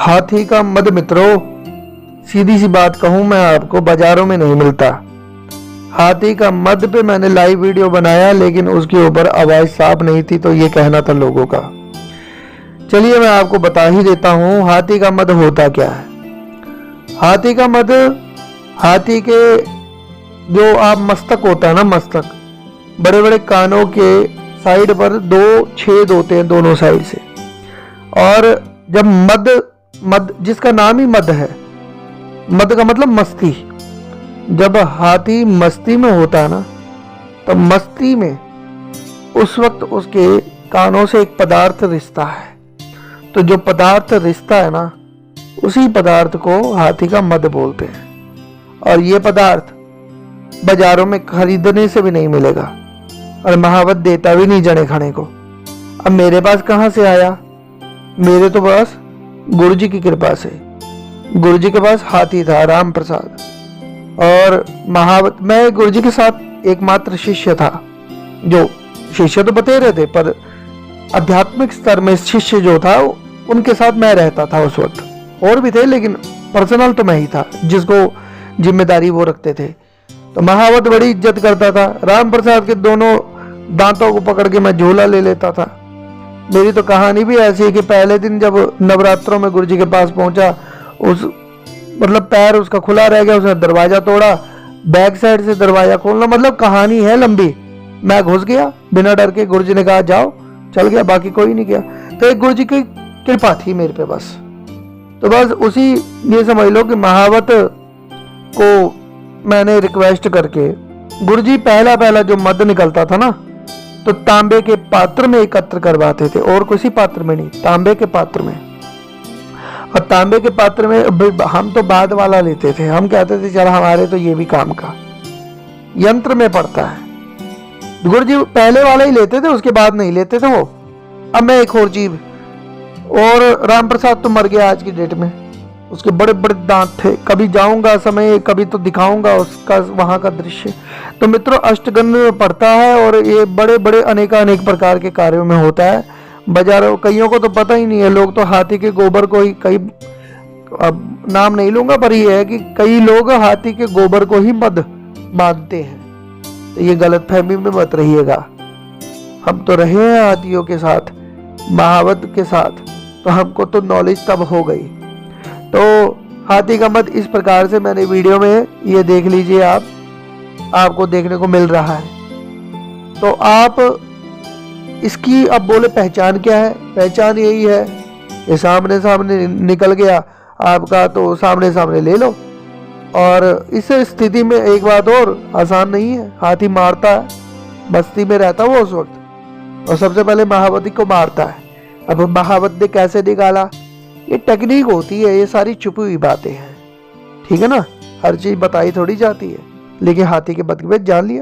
हाथी का मद मित्रों, सीधी सी बात कहूं मैं आपको, बाजारों में नहीं मिलता। हाथी का मद पे मैंने लाइव वीडियो बनाया, लेकिन उसके ऊपर आवाज साफ नहीं थी, तो ये कहना था लोगों का। चलिए मैं आपको बता ही देता हूं हाथी का मद होता क्या है। हाथी का मद, हाथी के जो आप मस्तक होता है ना, मस्तक, बड़े बड़े कानों के साइड पर 2 छेद होते हैं दोनों साइड से। और जब मद जिसका नाम ही मद है, मद का मतलब मस्ती, जब हाथी मस्ती में होता है ना, तो मस्ती में उस वक्त उसके कानों से एक पदार्थ रिश्ता है। तो जो पदार्थ रिश्ता है ना, उसी पदार्थ को हाथी का मद बोलते हैं। और ये पदार्थ बाजारों में खरीदने से भी नहीं मिलेगा, और महावत देता भी नहीं जने खाने को। अब मेरे पास कहां से आया? मेरे तो पास गुरु जी की कृपा से, गुरु जी के पास हाथी था, राम प्रसाद। और महावत, मैं गुरु जी के साथ एकमात्र शिष्य था। जो शिष्य तो बतेरे थे, पर आध्यात्मिक स्तर में शिष्य जो था उनके साथ मैं रहता था उस वक्त। और भी थे, लेकिन पर्सनल तो मैं ही था जिसको जिम्मेदारी वो रखते थे। तो महावत बड़ी इज्जत करता था। राम प्रसाद के दोनों दांतों को पकड़ के मैं झूला ले लेता था। मेरी तो कहानी भी ऐसी है कि पहले दिन जब नवरात्रों में गुरु जी के पास पहुंचा, मतलब पैर उसका खुला रह गया, उसने दरवाजा तोड़ा, बैक साइड से दरवाजा खोलना, मतलब कहानी है लंबी। मैं घुस गया बिना डर के, गुरु जी ने कहा जाओ, चल गया, बाकी कोई नहीं गया। तो एक गुरु जी की कृपा थी मेरे पे बस। तो बस उसी, ये समझ लो कि महावत को मैंने रिक्वेस्ट करके, गुरु जी पहला जो मद निकलता था ना, तो तांबे के पात्र में एकत्र करवाते थे, और किसी पात्र में नहीं, तांबे के पात्र में। और तांबे के पात्र में हम तो बाद वाला लेते थे। हम कहते थे चल हमारे तो ये भी काम का, यंत्र में पड़ता है। गुरु जी पहले वाला ही लेते थे, उसके बाद नहीं लेते थे वो। अब मैं एक और जीव, और राम प्रसाद तो मर गया आज की डेट में। उसके बड़े बड़े दांत थे। कभी जाऊंगा समय, कभी तो दिखाऊंगा उसका वहां का दृश्य। तो मित्रों, अष्टगंध में पड़ता है, और ये बड़े बड़े अनेक प्रकार के कार्यों में होता है। बाजारों, कईयों को तो पता ही नहीं है। लोग तो हाथी के गोबर को ही, कई, अब नाम नहीं लूंगा, पर यह है कि कई लोग हाथी के गोबर को ही मद मानते हैं। तो ये गलत फहमी में मत रहिएगा। हम तो रहे हैं हाथियों के साथ, महावत के साथ, तो हमको तो नॉलेज तब हो गई। तो हाथी का मद इस प्रकार से मैंने वीडियो में, ये देख लीजिए आप, आपको देखने को मिल रहा है। तो आप इसकी, अब बोले पहचान क्या है? पहचान यही है कि सामने सामने निकल गया आपका, तो सामने सामने ले लो। और इस स्थिति में एक बात और आसान नहीं है, हाथी मारता है, बस्ती में रहता वो उस वक्त, और सबसे पहले महावती को मारता है। अब महावत ने कैसे निकाला, ये टेक्निक होती है, ये सारी छुपी हुई बातें हैं, ठीक है ना। हर चीज बताई थोड़ी जाती है, लेकिन हाथी के बदले में जान लिया।